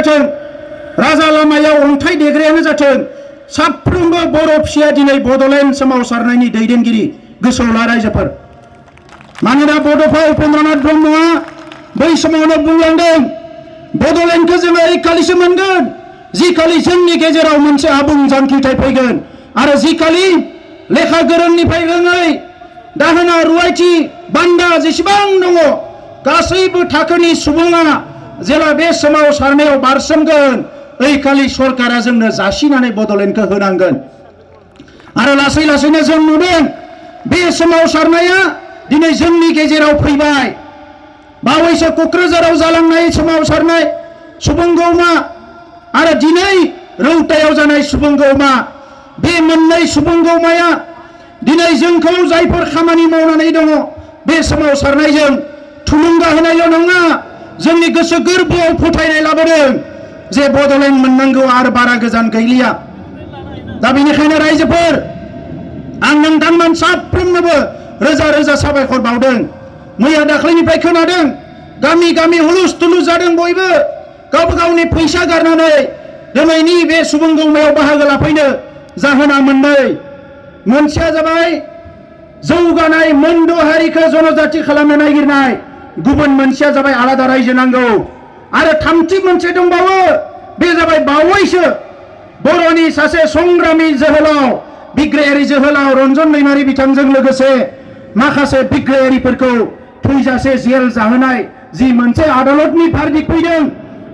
जाथों राजा लामायाव अन्थाइ देग्रायानो जाथों साफ्रोमबो बर' फिसाया दिनै बड'लेण्ड सोमावसारनायनि दैदेनगिरि गोसोआव ला रायजोफोर। मानोना बड'फा उपेन्द्रनाथ ब्रह्मआ बै समावनो बुंलांदों बड'लेण्डखौ जोङो ओइखालिसो मोनगोन जिखालि जोंनि गेजेराव मोनसे आबुं जांख्रिथाय फैगोन आरो जिखालि लेखा गोरोंनिफ्राय रोङै दाहोना रुवाथि बान्दा जेसेबां दङ गासैबो थाखोनि सुबुङा जेला बे सोमावसारनायाव बारसोमगोन ओइखालि सरकारा जोंनो जासिनानै बड'लेण्डखौ होनांगोन। आरो लासै लासैनो जों नुदों बे सोमावसारनाया दिनै जोंनि गेजेराव फैबाय। बावैसो क'क्राझाराव जालांनाय सोमावसारनाय सुबुंगौमा आरो दिनै रौतायाव जानाय सुबुंगौमा बे मोननै सुबुंगौमाया दिनै जोंखौ जायफोर खामानि मावनानै दङ बे सोमावसारनायजों थुलुंगा होनायल' नङा जोंनि गोसो गोरबोआव फोथायनाय लाबोदों जे बड'लेण्ड मोननांगौ आरो बारा गोजान गैलिया। दा बेनिखायनो रायजोफोर आं नोंथांमोन साफ्रोमनोबो रोजा रोजा साबायखर बावदों। मैया दाख्लैनिफ्राय खोनादों गामि गामि हुलुस थुलुस जादों बयबो गावबा गावनि फैसा गारनानै दिनैनि बे सुबुंगौमायाव बाहागो लाफैनो जाहोना मोननै। मोनसेया जाबाय जौगानाय मोनद' हारिखौ जनजाति खालामनो नागिरनाय, गुबुन मोनसेया जाबाय आलादा रायजो नांगौ आरो थामथि मोनसे दंबावो बे जाबाय बावैसो बर'नि सासे संग्रामि जोहोलाव बिग्रायारि जोहोलाव रन्जन दैमारि बिथांजों लोगोसे माखासे बिग्रायारिफोरखौ थैजासे जेल जाहोनाय जि मोनसे आदालतनि भार्डिक्ट फैदों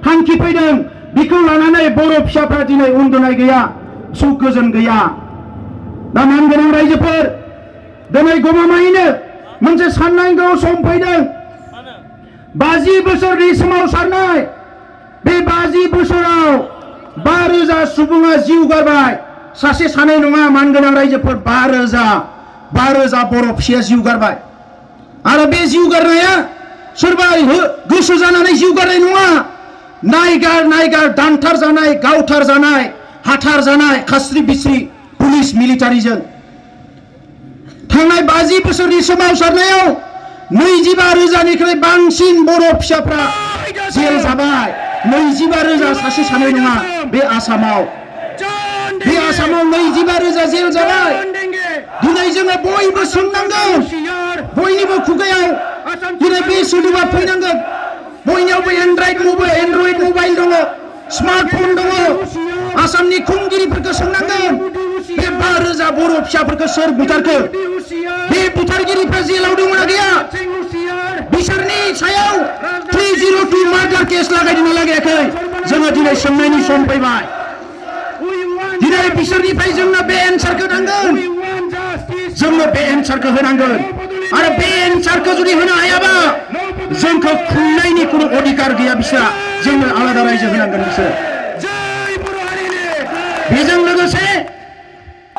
थांखि फैदों बेखौ लानानै बर' फिसाफ्रा दिनै उन्दुनाय गैया सुख गोजोन गैया। दा मानगोनां रायजोफोर दिनै गमामायैनो मोनसे साननांगौ सम फैदों। 50 बोसोरनि सोमावसारनाय बे 50 बोसोराव 5,000 सुबुङा जिउ गारबाय। सासे सानै नङा मानगोनां रायजोफोर 5,000 बर' फिसाया जिउ गारबाय। आरो बे जिउ गारनाया सोरबा गोसो जानानै जिउ गारनाय नङा, नायगार दानथार जानाय गावथार जानाय हाथार जानाय खास्रि बिस्रि पुलिस मिलिटारिजों। थांनाय 50 बोसोरनि सोमावसारनायाव 25,000निख्रुइ बांसिन बर' फिसाफ्रा जेल जाबाय। 25,000 सासे सानै नङा बे आसामाव 25,000 जेल जाबाय। दिनै जोङो बयबो सोंनांगोन बयनिबो खुगायाव दिनै बे सोदोबा फैनांगोन। बयनियावबो एन्ड्रइड मबाइल दङ स्मार्टफन दङ। आसामनि खुंगिरिफोरखौ सोंनांगोन बे 5,000 बर' फिसाफोरखौ सोर बुथारखो? बे बुथारगिरिफ्रा जेलाव दंना गैया? बिसोरनि सायाव 302 मार्डार केस लागायदोंना लागायाखै? जोङो दिनै सोंनायनि सम फैबाय। दिनै बिसोरनिफ्राय जोंनो बे एन्सारखौ नांगोन, जोंनो बे एन्सारखौ होनांगोन। आरो बे एन्सारखौ जुदि होनो हायाबा जोंखौ खुंनायनि खुनु अधिकार गैया बिसोरा। जोंनो आलादा रायजो होनांगोन बिसोर। बेजों लोगोसे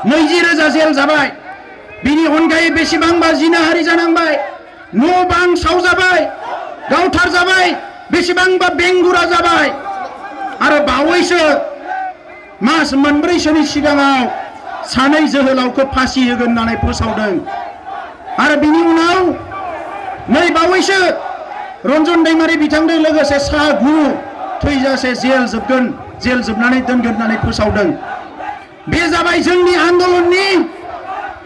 20,000 जेल जाबाय। बिनि अनगायै बेसेबांबा जिनाहारि जानांबाय, न' बां सावजाबाय, गावथार जाबाय, बेसेबांबा बेंगुरा जाबाय। आरो बावैसो मास मोनब्रैसोनि सिगाङाव सानै जोहोलावखौ फासि होगोन होननानै फोसावदों। आरो बिनि उनाव नै बावैसो रन्जन दैमारि बिथांजों लोगोसे सा 9 थैजासे जेल जोबनानै दोनगोन होननानै फोसावदों। बे जाबाय जोंनि आन्दोलननि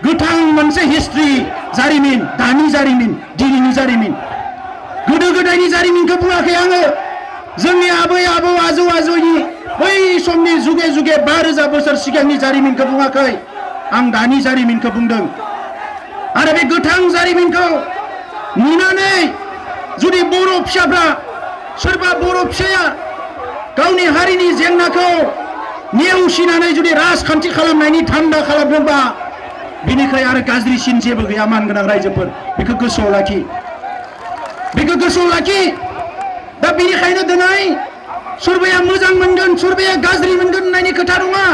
गोथां मोनसे हिस्ट्रि जारिमिन, दानि जारिमिन, दिनैनि जारिमिन। गोदो गोदायनि जारिमिनखौ बुङाखै आङो, जोंनि आबै आबौ आजौ आजौनि बै समनि जुगे जुगे 5,000 बोसोर सिगांनि जारिमिनखौ बुङाखै, आं दानि जारिमिनखौ बुंदों। आरो बे गोथां जारिमिनखौ नुनानै जुदि बर' फिसाफ्रा सोरबा बर' फिसाया गावनि हारिनि जेंनाखौ नेवसिनानै जुदि राजखान्थि खालामनायनि धान्दा खालामदोंबा बिनिख्रुइ आरो गाज्रिसिन जेबो गैया मानगोनां रायजोफोर। बेखौ गोसोआव लाखि, बेखौ गोसोआव लाखि। दा बेनिखायनो दिनै सोरबाया मोजां मोनगोन सोरबाया गाज्रि मोनगोन होननायनि खोथा नङा।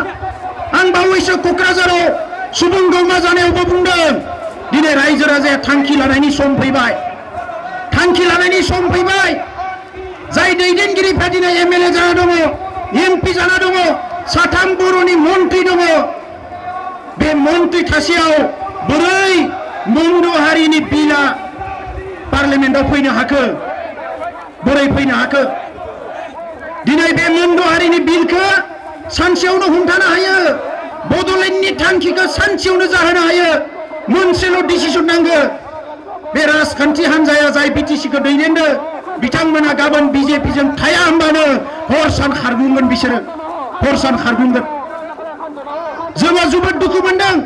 आं बावैसो क'क्राझाराव सुबुंगौमा जानायावबो बुंदों दिनै रायजो राजाया थांखि लानायनि सम फैबाय, थांखि लानायनि सम फैबाय। जाय दैदेनगिरिफ्रा दिनै MLA जाना दङ, MP जाना दङ, 3 बर'नि मन्त्रि दङ, बे मन्त्रि थासेयाव बोरै मोनद' हारिनि बिला पार्लियामेन्टआव फैनो हाखो? बोरै फैनो हाखो? दिनै बे मोनद' हारिनि बिलखौ सानसेयावनो हमथानो हायो बड'लेण्डनि थांखिखौ सानसेयावनो जाहोनो हायो मोनसेल' डिसिसन नांगौ बे राजखान्थि हान्जाया जाय बिटिसिखौ दैदेनदो बिथांमोना गाबोन बिजेपिजों थाया होनबानो हर सान खारगुंगोन बिसोरो हर सान खारगुंगोन जोङो जोबोद दुखु मोनदों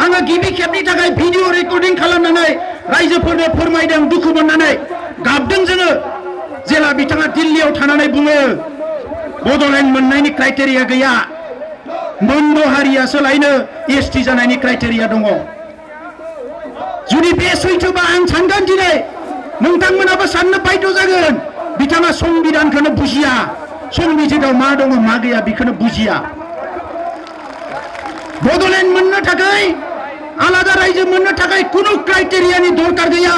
आङो गिबि खेबनि थाखाय भिडिअ रेकर्डिं खालामनानै रायजोफोरनो फोरमायदों दुखु मोननानै गाबदों जोङो जेला बिथाङा दिल्लीयाव थानानै बुङो बड'लेण्ड मोननायनि क्राइटेरिया गैया मोनद' हारियासो लायनो एसटि जानायनि क्राइटेरिया दङ जुदि बे सैथोबा आं सानगोन दिनै नोंथांमोनाबो साननो बायद' जागोन बिथाङा संबिधानखौनो बुजिया संबिजिताव मा दङ मा गैया बेखौनो बुजिया बड'लेण्ड मोननो थाखाय आलादा रायजो मोननो थाखाय कुनु क्राइटेरियानि दरकार गैया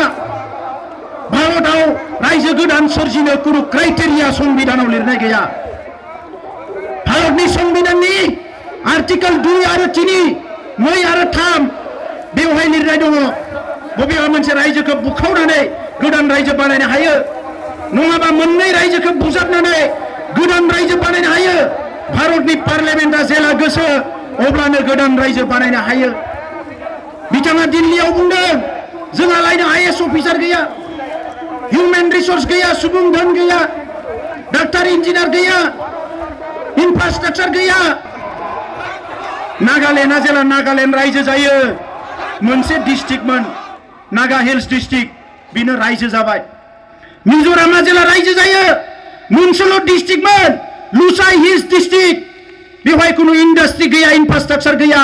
भारताव रायजो गोदान सोरजिनो कुनु क्राइटेरिया संबिधानाव लिरनाय गैया भारतनि संबिधाननि आर्टिकल 2 आरो 3 2 आरो 3 बेवहाय लिरनाय दङ बबेबा मोनसे रायजोखौ बुखावनानै गोदान रायजो बानायनो हायो नङाबा मोननै रायजोखौ बुजाबनानै गोदान रायजो बानायनो हायो भारतनि पार्लियामेन्टआ जेला गोसो अब्लानो गोदान रायजो बानायनो हायो बिथाङा दिल्लीयाव बुंदों जोंहा लायनो आईएएस अफिसार गैया ह्यूमेन रिसोर्स गैया सुबुं धोन गैया डाक्टार इन्जिनियार गैया इन्फ्रास्ट्राक्चार गैया नागालेण्डआ जेला नागालेण्ड रायजो जायो मोनसे डिस्ट्रिक्टमोन नागा हिल्स डिस्ट्रिक्ट बिनो रायजो जाबाय मिजोरामआ जेला रायजो जायो मोनसेल' डिस्ट्रिक्टमोन लुसाइ हिल्स डिस्ट्रिक्ट बेवहाय कुनु इन्डास्ट्रि गैया इन्फ्रास्ट्राक्चार गैया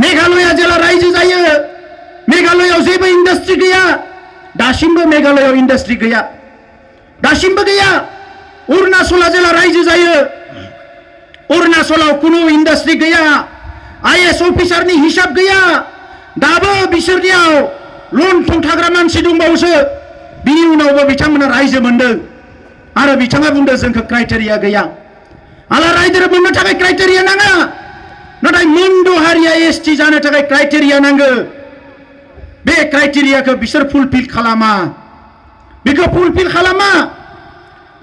मेघालयआ जेला रायजो जायो मेघालयआव जेबो इन्डास्ट्रि गैया दासिमबो मेघालयआव इन्डास्ट्रि गैया दासिमबो गैया अरुणाचलआ जेला रायजो जायो अरुणाचलाव कुनु इन्डास्ट्रि गैया आईएएस अफिसारनि हिसाब गैया दाबो बिसोरनियाव लन थं थाग्रा मानसि दंबावोसो बिनि उनावबो बिथांमोना रायजो मोनदों आरो बिथाङा बुंदों जोंखौ क्राइटेरिया गैया आला रायजो मोननो थाखाय क्राइटेरिया नाङा नाथाय मोनद' हारिया एसटि जानो थाखाय क्राइटेरिया नांगौ बे क्राइटेरियाखौ बिसोर फुलफिल खालामा बेखौ फुलफिल खालामा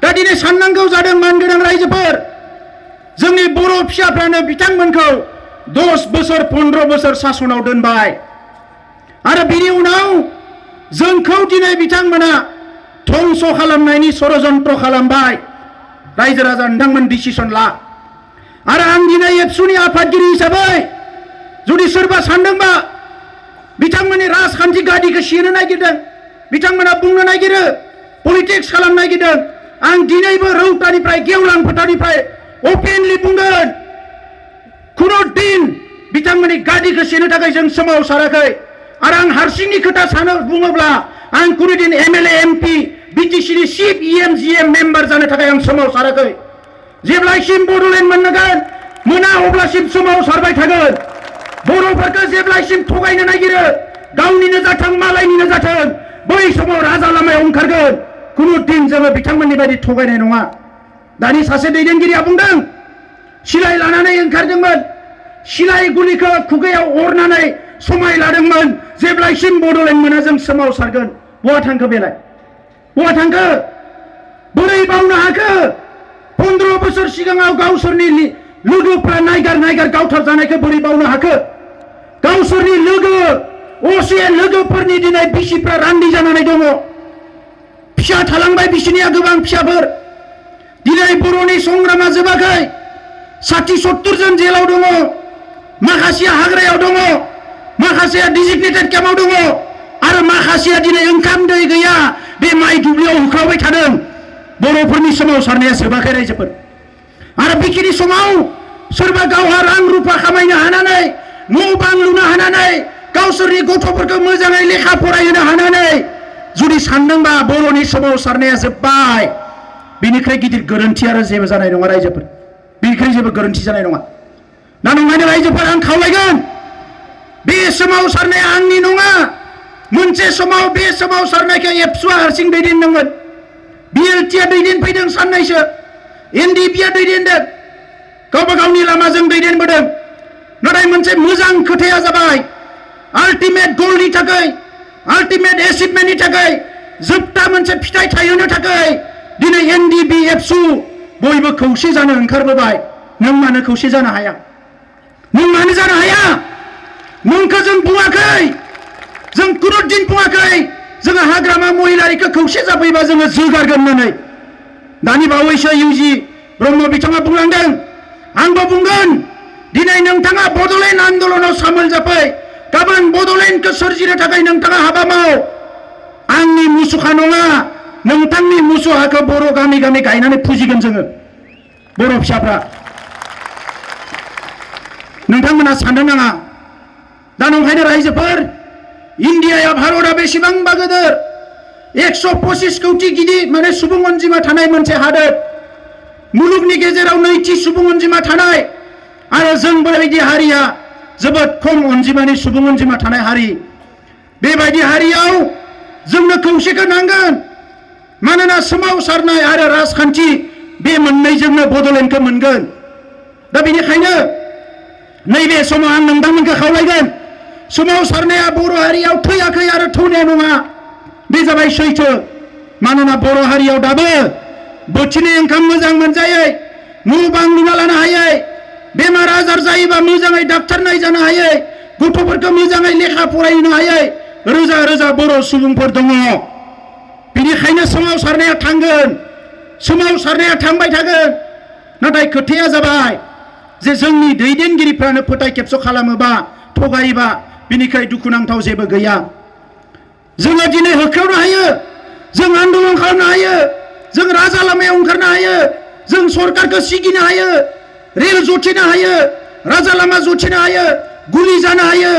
दा दिनै साननांगौ जादों मानगोनां रायजोफोर जोंनि बर' फिसाफ्रानो बिथांमोनखौ 10 बोसोर 15 बोसोर सासनाव दोनबाय आरो बिनि उनाव जोंखौ दिनै बिथांमोना धंस खालामनायनि षड़यन्त्र खालामबाय रायजो राजा नोंथांमोन डिसिसन ला आरो आं दिनै एबसुनि आफादगिरि हिसाबै जुदि सोरबा सानदोंबा बिथांमोननि राजखान्थि गादिखौ सेनो नागिरदों बिथांमोना बुंनो नागिरो पलिटिक्स खालामनो नागिरदों आं दिनैबो रौतानिफ्राय गेवलां फोथारनिफ्राय ओपेनलि बुंगोन खुनु दिन बिथांमोननि गादिखौ सेनो थाखाय जों सोमावसाराखै आरो आं हारसिंनि खोथा सानो बुङोब्ला आं खुनु दिन एमएलए एमपि बिटिसिनि चिफ इएमजिएम मेम्बार जानो थाखाय आं सोमावसाराखै जेब्लासिम बड'लेण्ड मोनगोन मोना अब्लासिम सोमावसारबाय थागोन बर'फोरखौ जेब्लासिम थगायनो नागिरो गावनिनो जाथों मालायनिनो जाथों बै समाव राजा लामायाव ओंखारगोन खुनु दिन जोङो बिथांमोननि बायदि थगायनाय नङा दानि सासे दैदेनगिरिया बुंदों सिलाइ लानानै ओंखारदोंमोन सिलाइ गुलिखौ खुगायाव अरनानै समाय लादोंमोन जेब्लासिम बड'लेण्ड मोना जों सोमावसारगोन बहा थांखो बेलाय बहा थांखो बोरै बावनो हाखो 15 बोसोर सिगाङाव गावसोरनि लोगोफ्रा नायगार गावथार जानायखौ बोरै बावनो हाखो गावसोरनि लोगो असे लोगोफोरनि दिनै बिसिफ्रा रान्दि जानानै दङ फिसा थालांबाय बिसिनिया गोबां फिसाफोर दिनै बर'नि संग्रामा जोबाखै 60-70 जन जेलाव दङ माखासेया हाग्रायाव दङ माखासेया डिजिगनेटेड केम्पआव दङ आरो माखासेया दिनै ओंखाम दै गैया बे माइ दुब्लियाव होख्रावबाय थादों बर'फोरनि सोमावसारनाया जोबाखै रायजोफोर आरो बेखिनि समाव सोरबा गावहा रां रुफा खामायनो हानानै न' बां लुनो हानानै गावसोरनि गथ'फोरखौ मोजाङै लेखा फरायहोनो हानानै जुदि सानदोंबा बर'नि सोमावसारनाया जोब्बाय बिनिख्रुइ गिदिर गोरोन्थि आरो जेबो जानाय नङा रायजोफोर बिनिख्रुइ जेबो गोरोन्थि जानाय नङा दा नंखायनो रायजोफोर आं खावलायगोन बे सोमावसारनाया आंनि नङा मोनसे समाव बे सोमावसारनायखौ एबसुआ हारसिं दैदेनदोंमोन बिएलटिआ दैदेनफैदों साननैसो एनडिपिआ दैदेनदों गावबा गावनि लामाजों दैदेनबोदों नाथाय मोनसे मोजां खोथाया जाबाय आल्टिमेट गोलनि थाखाय आल्टिमेट एचिभमेन्टनि थाखाय जोबथा मोनसे फिथाइ थायहोनो थाखाय दिनै एनडिपि एबसु बयबो खौसे जानो ओंखारबोबाय नों मानो खौसे जानो हाया नों मानो जानो हाया नोंखौ जों बुङाखै जों कुनुदिन बुङाखै जोङो हाग्रामा महिलारिखौ खौसे जाफैबा जोङो जोगारगोन होननानै दानि बावैसो इउजि ब्रह्म बिथाङा बुंलांदों आंबो बुंगोन दिनै नोंथाङा बड'लेण्ड आन्दलनाव सामोल जाफै गाबोन बड'लेण्डखौ सोरजिनो थाखाय नोंथाङा हाबा माव आंनि मुसुखा नङा नोंथांनि मुसुखाखौ बर' गामि गामि गायनानै फुजिगोन जोङो बर' फिसाफ्रा नोंथांमोना साननो नाङा दा नंखायनो रायजोफोर इन्डियाया भारतआ बेसेबांबा गिदिर 125 कौटि गिदिर माने सुबुं अनजिमा थानाय मोनसे हादोर मुलुगनि गेजेराव नैथि सुबुं अनजिमा थानाय आरो जों बेबायदि हारिया जोबोद खम अनजिमानि सुबुं अनजिमा थानाय हारि बेबायदि हारियाव जोंनो खौसेखौ नांगोन मानोना सोमावसारनाय आरो राजखान्थि बे मोननैजोंनो बड'लेण्डखौ मोनगोन दा बेनिखायनो नैबे समाव आं नोंथांमोनखौ खावलायगोन सोमावसारनाया बर' हारियाव थैयाखै आरो थौनाय नङा बे जाबाय सैथो मानोना बर' हारियाव दाबो बोथिनै ओंखाम मोजां मोनजायै न' बां लुना लानो हायै बेमार आजार जायोबा मोजाङै डाक्टार नायजानो हायै गथ'फोरखौ मोजाङै लेखा फरायहोनो हायै रोजा रोजा बर' सुबुंफोर दङ बेनिखायनो सोमावसारनाया थांगोन सोमावसारनाया थांबाय थागोन नाथाय खोथाया जाबाय जे जोंनि दैदेनगिरिफ्रानो फोथाय खेबस' खालामोबा थगायोबा बिनिखाय दुखुनांथाव जेबो गैया जोङो दिनै होख्रावनो हायो जों आन्दलन खालामनो हायो जों राजा लामायाव ओंखारनो हायो जों सरकारखौ सिगिनो हायो रेल जथिनो हायो राजा लामा जथिनो हायो गुलि जानो हायो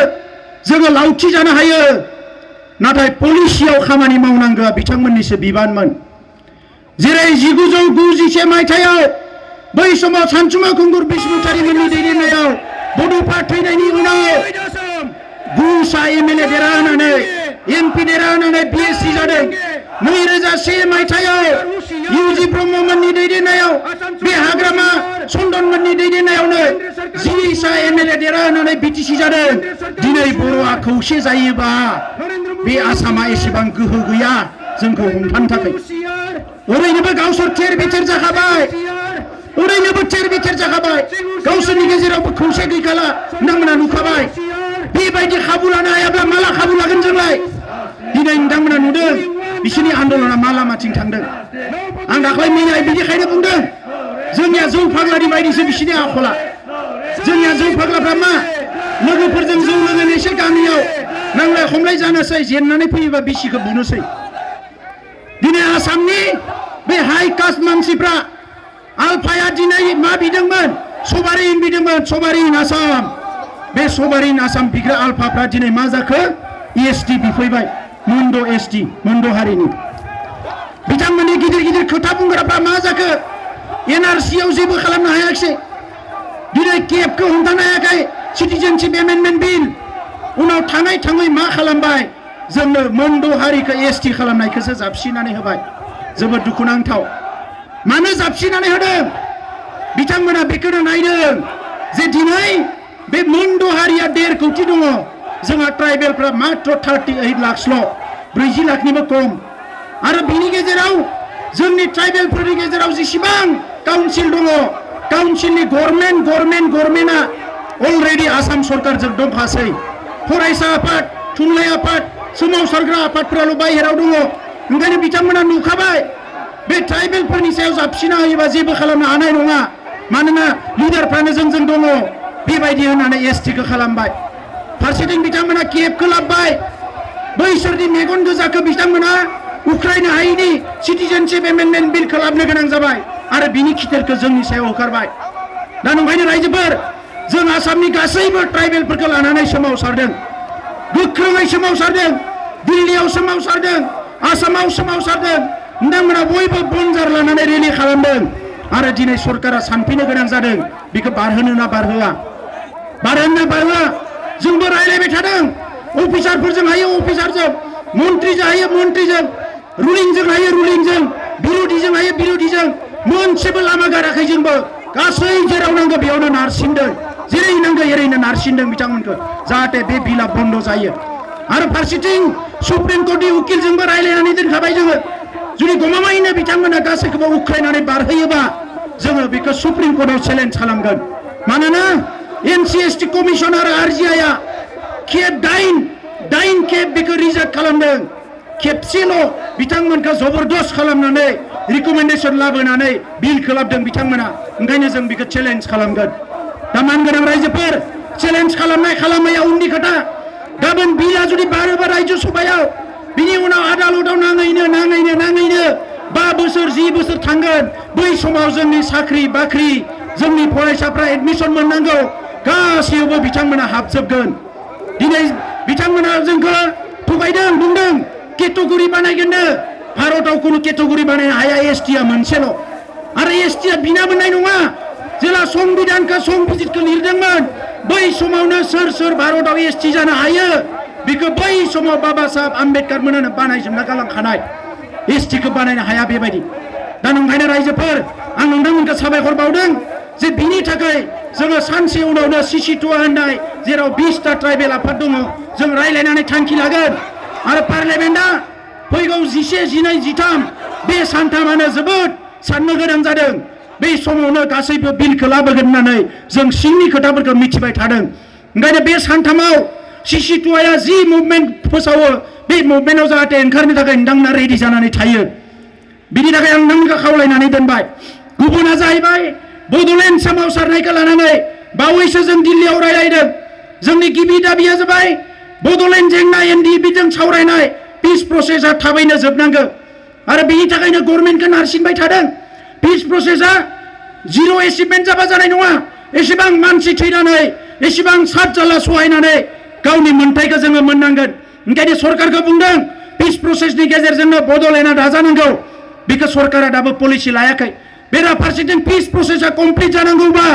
जोङो लावथि जानो हायो नाथाय पलिसियाव खामानि मावनांगौआ बिथांमोननिसो बिबानमोन जेरै 1991 मायथाइयाव बै समाव सानसुमा खुंगुर बसुमतारीमोननि दैदेननायाव बड'फा थैनायनि उनाव 9 एमएलए देरहानानै एमपि देरहानानै बिएससि जादों 2001 मायथाइयाव इउजि ब्रह्ममोननि दैदेननायाव बे हाग्रामा चन्दनमोननि दैदेननायावनो 10 एमएलए देरहानानै बिटिसि जादों दिनै बर'आ खौसे जायोबा बे आसामा एसेबां गोहो गैया जोंखौ हमथानो थाखाय ओरैनोबो गावसोर थेर बेथेर जाखाबाय ओरैनोबो थेर बेथेर जाखाबाय गावसोरनि गेजेरावबो खौसे गैखाला नोंथांमोना नुखाबाय बेबायदि खाबु लानो हायाब्ला माला खाबु लागोन जोंलाय दिनै नोंथांमोना नुदों बिसोरनि आन्दलना मा लामाथिं थांदों आं दाख्लै मैया बिनिखायनो बुंदों जोंनिया जौ फाग्लानि बायदिसो बिसोरनि आखला जोंनिया जौ फाग्लाफ्रा मा लोगोफोरजों जौ लोगोनोसै गामियाव नांलाय खमलाय जानोसै जेननानै फैयोबा बिसिखौ बुनोसै दिनै आसामनि बे हाइ कास्ट मानसिफ्रा आलफाया दिनै मा बिदोंमोन सबारिन बिदोंमोन सबारिन आसाम बे सबारिन आसाम बिग्रा आलफाफ्रा दिनै मा जाखो एसटि बिफैबाय मुन्ड' एसटि मुन्ड' हारिनि बिथांमोननि गिदिर गिदिर खोथा बुंग्राफ्रा मा जाखो एनआरसियाव जेबो खालामनो हायाखै दिनै केबखौ हमथानो हायाखै सिटिजेनशिप एमेन्डमेन्ट बिल उनाव थाङै थाङै मा खालामबाय जोंनो मुन्ड' हारिखौ एसटि खालामनायखौसो जाबसिनानै होबाय जोबोद दुखुनांथाव मानो जाबसिनानै होदों बिथांमोना बेखौनो नायदों जे दिनै बे मुन्ड' हारिया 1.5 कौटि दङ जोंहा ट्राइबेलफ्रा मात्र 38 लाखल' 40 लाखनिबो खम आरो बिनि गेजेराव जोंनि ट्राइबेलफोरनि गेजेराव जेसेबां काउन्सिल दङ काउन्सिलनि गभर्नमेन्टआ अलरेडि आसाम सरकारजों दंखासै फरायसा आफाद थुनलाइ आफाद सोमावसारग्रा आफादफोराल' बाहेराव दङ ओंखायनो बिथांमोना नुखाबाय बे ट्राइबेलफोरनि सायाव जाबसिना होयोबा जेबो खालामनो हानाय नङा मानोना लिडारफ्रानो जोंजों दङ बेबायदि होननानै एसटिखौ खालामबाय फारसेथिं बिथांमोना केबखौ लाबबाय बैसोरनि मेगन गोजाखौ बिथांमोना उख्रायनो हायैनि सिटिजेनशिप एमेन्डमेन्ट बिल खालामनो गोनां जाबाय आरो बिनि खिथेरखौ जोंनि सायाव होखारबाय दा नंखायनो रायजोफोर जों आसामनि गासैबो ट्राइबेलफोरखौ लानानै सोमावसारदों गोख्रोङै सोमावसारदों दिल्लीयाव सोमावसारदों आसामाव सोमावसारदों नोंथांमोना बयबो बनजार लानानै रेलि खालामदों आरो दिनै सरकारा सानफैनो गोनां जादों बेखौ बारहोनो ना बारहोआ जोंबो रायलायबाय थादों अफिसारफोरजों हायो अफिसारजों मन्त्रिजों हायो मन्त्रिजों रुलिंजों हायो रुलिंजों बिरोधिजों हायो बिरोधिजों मोनसेबो लामा गाराखै जोंबो गासै जेराव नांगौ बेयावनो नारसिनदों जेरै नांगौ एरैनो नारसिनदों बिथांमोनखौ जाहाथे बे बिला बन्द जायो आरो फारसेथिं सुप्रिम कोर्टनि उकिलजोंबो रायलायनानै दोनखाबाय जोङो जुदि गमामायैनो बिथांमोना गासैखौबो उख्रायनानै बारहोयोबा जोङो बेखौ सुप्रिम कर्टआव चेलेन्ज खालामगोन मानोना एनसिएसटि कमिशनार आरजिआइआ खेब दाइन खेब बेखौ रिजेक्ट खालामदों खेबसेल' बिथांमोनखौ जबरदस्त खालामनानै रिकमेन्डेसन लाबोनानै बिल खालामदों बिथांमोना ओंखायनो जों बेखौ चेलेन्ज खालामगोन दा मानगोनां रायजोफोर चेलेन्ज खालामनाया उननि खोथा गाबोन बिला जुदि बारोबा रायजो सभायाव बिनि उनाव आदालताव नाङैनो 5 बोसोर 10 बोसोर थांगोन बै समाव जोंनि साख्रि बाख्रि जोंनि फरायसाफ्रा एडमिशन मोननांगौ गासैयावबो बिथांमोना हाबजोबगोन दिनै बिथांमोना जोंखौ थगायदों बुंदों केटेगरि बानायगोननो भारताव कोनो केटेगरि बानायनो हाया एसटिआ मोनसेल' आरो एसटिआ बिना मोननाय नङा जेला संबिधानखौ संबिजितखौ लिरदोंमोन बै समावनो सोर भारताव एसटि जानो हायो बेखौ बै समाव बाबा साहेब आम्बेडकार मोननो बानायजोबना गालांखानाय एसटिखौ बानायनो हाया बेबायदि दा नंखायनो रायजोफोर आं नोंथांमोनखौ साबायखर बावदों जे बिनि थाखाय जोङो सानसे उनावनो सिसिटुआ होननाय जेराव 20टा ट्राइबेल आफाद दङ जों रायलायनानै थांखि लागोन आरो पार्लियामेन्टआ फैगौ 11, 12, 13 बे सानथामानो जोबोद साननो गोनां जादों बै समावनो गासैबो बिलखौ लाबोगोन होननानै जों सिंनि खोथाफोरखौ मिथिबाय थादों ओंखायनो बे सानथामाव सिसिटुआया जि मुभमेन्ट फोसावो बे मुभमेन्टआव जाहाथे ओंखारनो थाखाय नोंथांमोना रेडि जानानै थायो बिनि थाखाय आं नोंथांमोनखौ खावलायनानै दोनबाय गुबुना जाहैबाय बड'लेण्ड सोमावसारनायखौ लानानै बावैसो जों दिल्लीयाव रायलायदों जोंनि गिबि दाबिया जाबाय बड'लेण्ड जेंना एनडिएफबिजों सावरायनाय पिस प्रसेसआ थाबैनो जोबनांगौ आरो बिनि थाखायनो गभर्नमेन्टखौ नारसिनबाय थादों पिस प्रसेसआ जिर' एचिभमेन्ट जाबा जानाय नङा एसेबां मानसि थैनानै एसेबां सात जाल्ला सहायनानै गावनि मोन्थाइखौ जोङो मोननांगोन ओंखायनो सरकारखौ बुंदों पिस प्रसेसनि गेजेरजोंनो बड'लेण्डआ दाजानांगौ बेखौ सरकारा दाबो पलिसि लायाखै बेराफारसेथिं पिस प्रसेसआ कमप्लिट जानांगौबा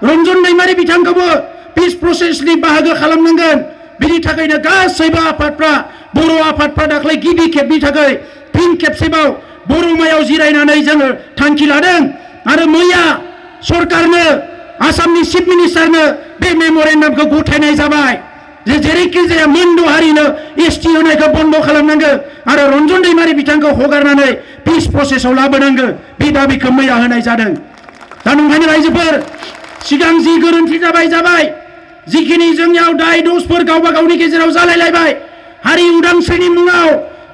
रन्जन दैमारि बिथांखौबो पिस प्रसेसनि बाहागो खालामनांगोन बिनि थाखायनो गासैबो आफादफ्रा बर' आफादफ्रा दाख्लै गिबि खेबनि थाखाय फिन खेबसेबाव बर'मायाव जिरायनानै जोङो थांखि लादों आरो मैया सरकारनो आसामनि चिफ मिनिस्टारनो बे मेम'रेन्डामखौ गथायनाय जाबाय जे जेरैखि जाया मोनद' हारिनो एसटि होनायखौ बन्द' खालामनांगौ आरो रन्जन दैमारि बिथांखौ हगारनानै पिस प्रसेसआव लाबोनांगौ बे दाबिखौ मैया होनाय जादों दा नंखायनो रायजोफोर सिगां जि गोरोन्थि जाबाय जिखिनि जोंनियाव दाय दसफोर गावबा गावनि गेजेराव जालायलायबाय हारि उदांस्रिनि मुङाव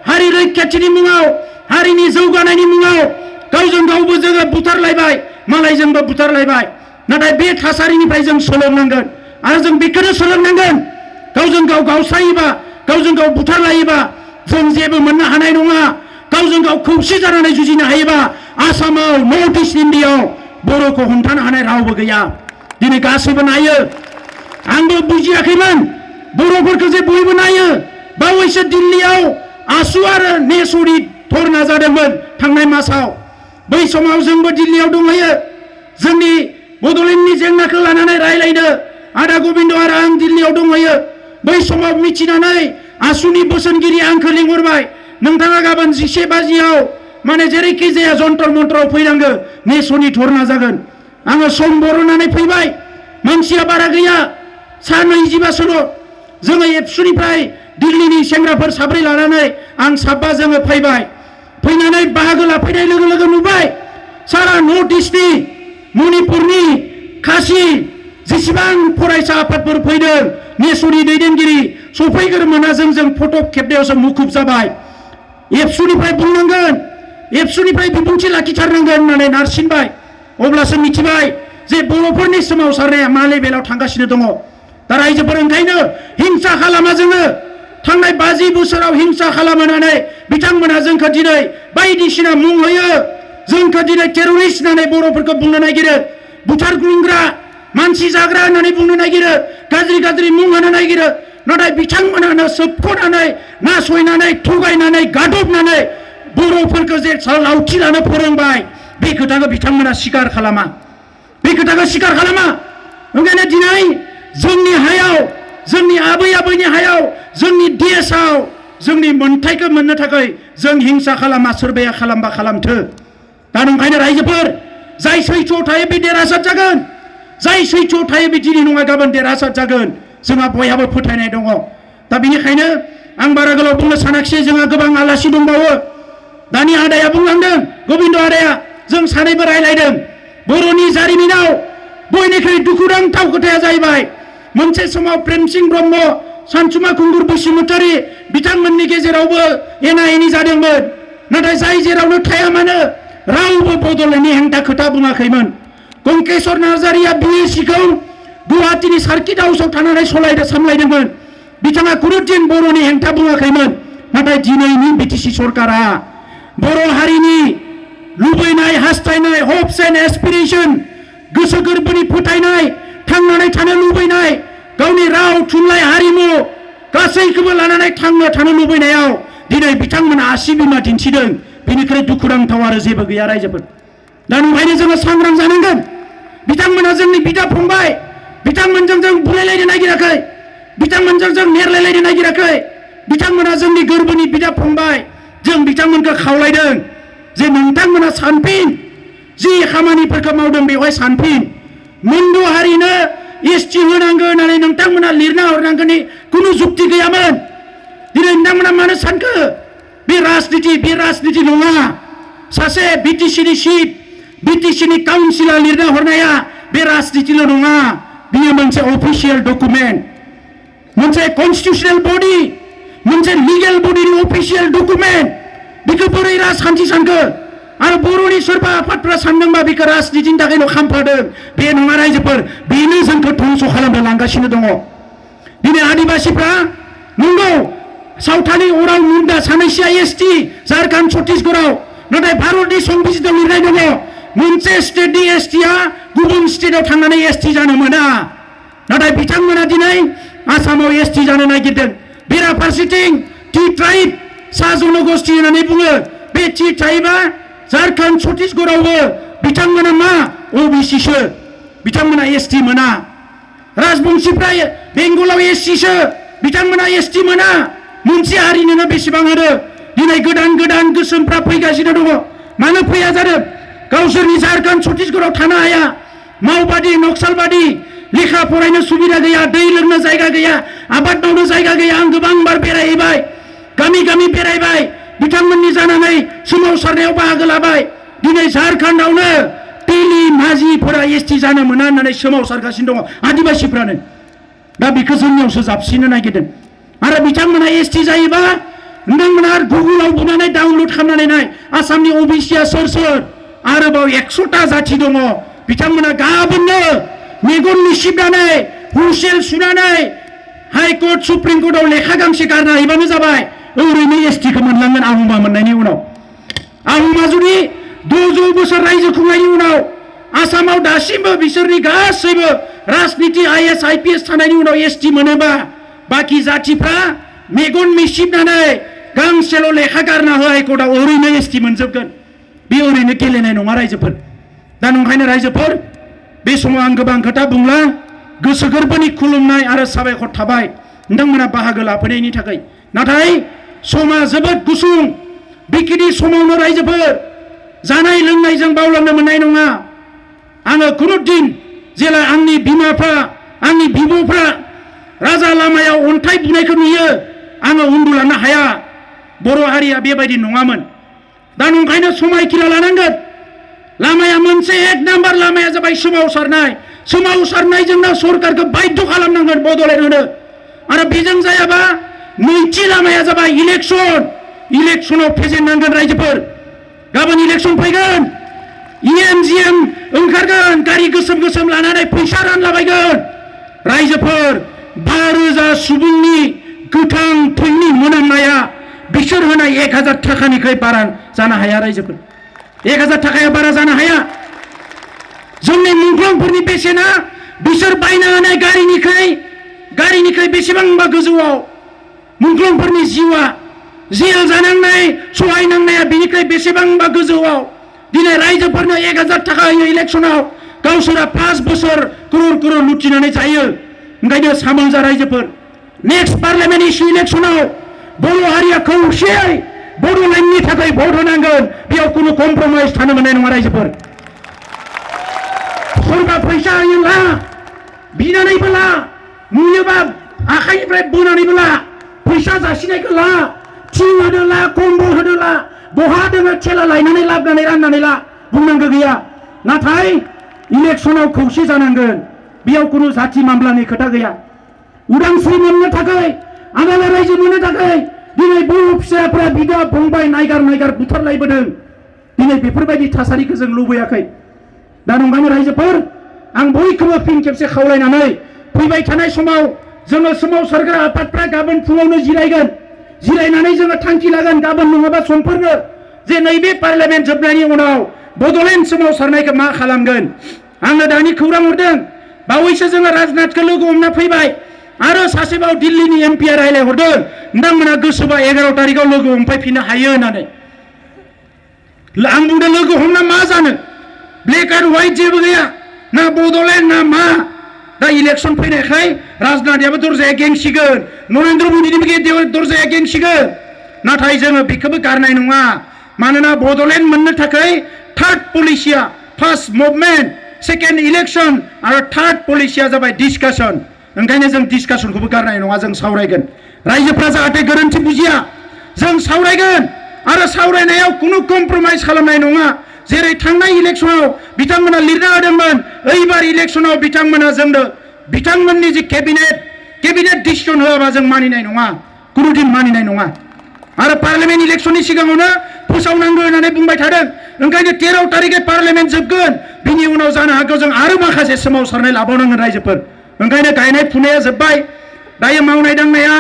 हारि रैखाथिनि मुङाव हारिनि जौगानायनि मुङाव गावजों गावबो जोङो बुथारलायबाय मालायजोंबो बुथारलायबाय नाथाय बे थासारिनिफ्राय जों सोलोंनांगोन आरो जों बेखौनो सोलोंनांगोन गावजों गाव गावस्रायोबा गावजों गाव बुथारलायोबा जों जेबो मोननो हानाय नङा गावजों गाव खौसे जानानै जुजिनो हायोबा आसामाव नर्थ इस्ट इन्डियायाव बर'खौ हमथानो हानाय रावबो गैया दिनै गासैबो नायो आंबो बुजियाखैमोन बर'फोरखौ जे बयबो नायो बावैसो दिल्लीयाव आसु आरो नेसुरि धरना जादोंमोन थांनाय मासाव बै समाव जोंबो दिल्लीयाव दंहैयो जोंनि बड'लेण्डनि जेंनाखौ लानानै रायलायनो आदा गबिन्द आरो आं दिल्लीयाव दंहैयो बै समाव मिथिनानै आसुनि बोसोनगिरि आंखौ लिंहरबाय नोंथाङा गाबोन 11 बाजियाव माने जेरैखि जाया जन्तर मन्त्रआव फैनांगौ नेसुनि धरना जागोन आङो सम बरननानै फैबाय मानसिया बारा गैया सा 20बासोल' जोङो एबसुनिफ्राय दिल्लीनि सेंग्राफोर साब्रै लानानै आं साबा जोङो फैनानै बाहागो लाफैनाय लोगो लोगो नुबाय सारा नर्थ इस्टनि मणिपुरनि खासि जेसेबां फरायसा आफादफोर फैदों नेसुनि दैदेनगिरि सफैग्रोमोना जों फट' खेबनायावसो मुखुब जाबाय एबसुनिफ्राय बुंनांगोन एबसुनिफ्राय बिबुंथि लाखिथारनांगोन होननानै नारसिनबाय अब्लासो मिथिबाय जे बर'फोरनि सोमावसारनाया मा लेभेलाव थांगासिनो दङ दा रायजोफोर ओंखायनो हिंसा खालामा जोङो थांनाय 50 बोसोराव हिंसा खालामनानै बिथांमोना जोंखौ दिनै बायदिसिना मुं होयो जोंखौ दिनै टेररिस्ट होननानै बर'फोरखौ बुंनो नागिरो बुथारग्लुंग्रा मानसि जाग्रा होननानै बुंनो नागिरो गाज्रि मुं होनो नागिरो नाथाय बिथांमोनानो सोबख'नानै नासयनानै थगायनानै गादबनानै बर'फोरखौ जे लावथि लानो फोरोंबाय बे खोथाखौ बिथांमोना स्वीकार खालामा ओंखायनो दिनै जोंनि हायाव जोंनि आबै आबौनि हायाव जोंनि देशआव जोंनि मोन्थाइखौ मोननो थाखाय जों हिंसा खालामा सोरबाया खालामबा खालामथो दा नंखायनो रायजोफोर जाय सैथोआव थायो बे देरहासार जागोन जाय सैथोआव थायो बे दिनै नङा गाबोन देरहासार जागोन जोंहा बयहाबो फोथायनाय दङ दा बेनिखायनो आं बारा गोलाव बुंनो सानाखिसै जोंहा गोबां आलासि दंबावो दानि आदाया बुंलांदों गबिन्द आदाया जों सानैबो रायलायदों बर'नि जारिमिनाव बयनिख्रुइ दुखुनांथाव खोथाया जाहैबाय मोनसे समाव प्रेमसिं ब्रह्म सानसुमा खुंगुर बसुमतारी बिथांमोननि गेजेरावबो एना एनि जादोंमोन नाथाय जाय जेरावनो थाया मानो रावबो बड'लेण्डनि हेंथा खोथा बुङाखैमोन गंकेश्वर नार्जारिया बिएसिखौ गुवाहाटीनि सार्किट हाउसआव थानानै सामलायदोंमोन बिथाङा खुनुदिन बर'नि हेंथा बुङाखैमोन नाथाय दिनैनि बिटिसि सरकारा बर' हारिनि लुबैनाय हास्थायनाय हप्स एन्ड एसपिरेशन गोसो गोरबोनि फोथायनाय थांनानै थानो लुबैनाय गावनि राव थुनलाइ हारिमु गासैखौबो लानानै थांना थानो लुबैनायाव दिनै बिथांमोना आसि बिमा दिन्थिदों बेनिख्रुइ दुखुनांथाव आरो जेबो गैया रायजोफोर दा नंखायनो जोङो सांग्रां जानांगोन बिथांमोना जोंनि बिदा फंबाय बिथांमोनजों जों बुलायलायनो नागिराखै बिथांमोनजों जों नेरलायलायनो नागिराखै बिथांमोना जोंनि गोरबोनि बिदा फंबाय जों बिथांमोनखौ खावलायदों जे नोंथांमोना सानफिन जि खामानिफोरखौ मावदों बेवहाय सानफिन मुन्द हारिनो एसटि होनांगौ होननानै नोंथांमोना लिरना हरनांगौनि खुनु जुक्ति गैयामोन दिनै नोंथांमोना मानो सानखो बे राजनिति नङा सासे बिटिसिनि चिफ बिटिसिनि काउन्सिलआ लिरना हरनाया बे राजनितिल' नङा बेयो मोनसे अफिसियेल डकुमेन्ट मोनसे कन्स्टिटिउसनेल बडि मोनसे लिगेल बडिनि अफिसियेल डकुमेन्ट बेखौ बोरै राजखान्थि सानखो आरो बर'नि सोरबा आफादफ्रा सानदोंबा बेखौ राजनितिनि थाखायल' खामफादों बे नङा रायजोफोर बेनो जोंखौ धंस खालामनो लांगासिनो दङ दिनै आदिबासिफ्रा नंगौ सावथालि अराव मुन्डा सानैसोआ एसटि झारखन्ड छत्तीसगढ़आव नाथाय भारतनि संबिजिताव लिरनाय दङ मोनसे स्टेटनि एसटिआ गुबुन स्टेटआव थांनानै एसटि जानो मोना नाथाय बिथांमोना दिनै आसामाव एसटि जानो नागिरदों बेराफारसेथिं टि ट्राइब सा जनगोष्ठी होननानै बुङो बे टि ट्राइबआ झारखन्ड छत्तीसगढ़आवबो बिथांमोना मा ओबिसिसो बिथांमोना एसटि मोना राजबंशीफ्रा बेंगलाव एससिसो बिथांमोना एसटि मोना मोनसे हारिनोनो बेसेबां होनो दिनै गोदान गोसोमफ्रा फैगासिनो दङ मानो फैया जादों गावसोरनि झारखन्ड छत्तीसगढ़आव थानो हाया मावबादि नक्सालबादि लेखा फरायनो सुबिदा गैया दै लोंनो जायगा गैया आबाद मावनो जायगा गैया आं गोबां बार बेरायहैबाय गामि बेरायबाय बिथांमोननि जानानै सोमावसारनायाव बाहागो लाबाय दिनै झारखन्डआवनो टेलि माजिफोरा एसटि जानो मोना होननानै सोमावसारगासिनो दङ आदिबासिफ्रानो दा बेखौ जोंनियावसो जाबसिनो नागिरदों आरो बिथांमोना एसटि जायोबा नोंथांमोना गुगोलाव बुनानै डाउनलड खालामनानै नाय आसामनि ओबिसिआ सोर आरोबाव 100टा जाथि दङ बिथांमोना गाबोननो मेगन मिसिबनानै हुइसेल सुनानै हाइकर्ट सुप्रिम कर्टआव लेखा गांसे गारना हैबानो जाबाय ओरैनो एसटिखौ मोनलांगोन आहमा मोननायनि उनाव आहमा जुदि 200 बोसोर रायजो खुंनायनि उनाव आसामाव दासिमबो बिसोरनि गासैबो राजनिति आईएएस आईपीएस थानायनि उनाव एसटि मोनोबा बाकी जाथिफ्रा मेगन मिसिबनानै गांसेल' लेखा गारना हो हाइकर्टआव ओरैनो एसटि मोनजोबगोन बे ओरैनो गेलेनाय नङा रायजोफोर दा नंखायनो रायजोफोर बे समाव आं गोबां खोथा बुंला गोसो गोरबोनि खुलुमनाय आरो साबायखर थाबाय नोंथांमोना बाहागो लाफैनायनि थाखाय नाथाय समा जोबोद गुसुं बेखिनि समावनो रायजोफोर जानाय लोंनायजों बावलांनो मोननाय नङा आङो खुनु दिन जेला आंनि बिमाफ्रा आंनि बिब'फ्रा राजा लामायाव अन्थाइ बुनायखौ नुयो आङो उन्दुलांनो हाया बर' हारिया बेबायदि नङामोन दा नंखायनो समायखिरा लानांगोन लामाया मोनसे 1 नाम्बार लामाया जाबाय सोमावसारनायजोंनो सरकारखौ बाध्य खालामनांगोन बड'लेण्ड होनो आरो बेजों जायाबा नैथि लामाया जाबाय इलेक्सनाव फेजेननांगोन रायजोफोर गाबोन इलेक्सन फैगोन EMGM ओंखारगोन गारि गोसोम लानानै फैसा रानलाबायगोन रायजोफोर 5,000 सुबुंनि गोथां थैनि मोनामनाया बिसोर होनाय 1,000 थाखानिख्रुइ बारा जानो हाया रायजोफोर 1,000 थाखाया बारा जानो हाया जोंनि मुंख्लंफोरनि बेसेना बिसोर बायना होनाय गारिनिख्रुइ बेसेबांबा गोजौआव मुंख्लंफोरनि जिउआ जेल जानांनाय सहायनांनाया बिनिख्रुइ बेसेबांबा गोजौआव दिनै रायजोफोरनो 1,000 थाखा होयो इलेक्सनाव गावसोरा 5 बोसोर करोड़ लुटिनानै जायो ओंखायनो सामोल जा रायजोफोर नेक्स्ट पार्लियामेन्ट इलेक्सनाव बर' हारिया खौसेयै बड'लेण्डनि थाखाय भट होनांगोन बेयाव खुनु कम्प्रमाइज थानो मोननाय नङा रायजोफोर सोरबा फैसा होयोला बिनानैबो ला नुयोबा आखाइनिफ्राय बोनानैबो ला फैसा जासिनायखौ ला थिं होदो ला कम्बल होदो ला बहा दोङो थेला लायनानै लाबनानै राननानै ला बुंनांगौ गैया नाथाय इलेक्शनाव खौसे जानांगोन बेयाव कुनु जाति मामलानि खोथा गैया उदांस्रि मोननो थाखाय आलादा रायजो मोननो थाखाय दिनै बर' फिसाफ्रा बिदा फंबाय नायगार बुथारलायबोदों दिनै बेफोरबायदि थासारिखौ जों लुबैयाखै दा नंगानो रायजोफोर आं बयखौबो फिन खेबसे खावलायनानै फैबाय थानाय समाव जोङो सोमावसारग्रा आफादफ्रा गाबोन फुङावनो जिरायनानै जोङो थांखि लागोन गाबोन नङाबा समफोरनो जे नैबे पार्लियामेन्ट जोबनायनि उनाव बड'लेण्ड सोमावसारनायखौ मा खालामगोन आङो दानि खौरां हरदों बावैसो जोङो राजनाथखौ लोगो हमना फैबाय आरो सासेबाव दिल्लीनि एमपिआ रायलाय हरदों नोंथांमोना गोसोबा 11 तारिखआव लोगो हमफैफिननो हायो होननानै आं बुंदों लोगो हमना मा जानो ब्लेक एन्ड व्हाइट जेबो गैया ना बड'लेण्ड ना मा दा इलेक्शन फैनायखाय राजनाथआबो दरजाया गेंसिगोन नरेन्द्र मदिनिबो दरजाया गेंसिगोन नाथाय जोङो बेखौबो गारनाय नङा मानोना बड'लेण्ड मोननो थाखाय थार्ड पलिसिया फार्स्ट मुभमेन्ट सेकेन्ड इलेक्शन आरो थार्ड पलिसिया जाबाय डिस्काशन ओंखायनो जों डिस्काशनखौबो गारनाय नङा जों सावरायगोन रायजोफ्रा जाहाथे गोरोन्थि बुजिया जों सावरायगोन आरो सावरायनायाव कुनु कम्प्रमाइज खालामनाय नङा जेरै थांनाय इलेक्शनाव बिथांमोना लिरना होदोंमोन ओइबार इलेक्शनाव बिथांमोना जोंनो बिथांमोननि जे केबिनेट डिसिजन होआबा जों मानिनाय नङा कुनुदिन मानिनाय नङा आरो पार्लियामेन्ट इलेक्शननि सिगाङावनो फोसावनांगौ होननानै बुंबाय थादों ओंखायनो 13 तारिखै पार्लियामेन्ट जोबगोन बिनि उनाव जानो हागौ जों आरो माखासे सोमावसारनाय लाबावनांगोन रायजोफोर ओंखायनो गायनाय फुनाया जोब्बाय दायो मावनाय दांनाया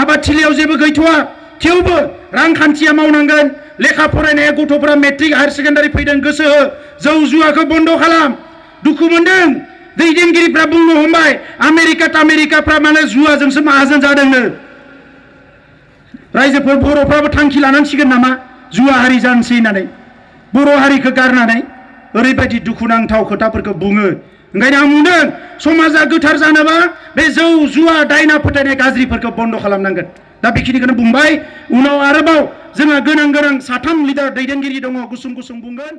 आबादथिलियाव जेबो गैथ'वा थेवबो रांखान्थिया मावनांगोन लेखा फरायनाया गथ'फोरा मेट्रिक हायार सेकेन्डारि फैदों गोसो हो जौ जुवाखौ बन्द खालाम दुखु मोनदों दैदेनगिरिफ्रा बुंनो हमबाय आमेरिकाफ्रा माने जुवाजोंसो माहाजोन जादोंनो रायजोफोर बर'फ्राबो थांखि लानांसिगोन नामा जुवा हारि जानोसै होननानै बर' हारिखौ गारनानै ओरैबायदि दुखुनांथाव खोथाफोरखौ बुङो ओंखायनो आं बुंदों समाजा गोथार जानोबा बे जौ जुवा दायना फोथायनाय गाज्रिफोरखौ बन्द खालामनांगोन दा बेखिनिखौनो बुंबाय उनाव आरोबाव जोंहा गोनां साथाम लिडार दैदेनगिरि दङ गुसुं बुंगोन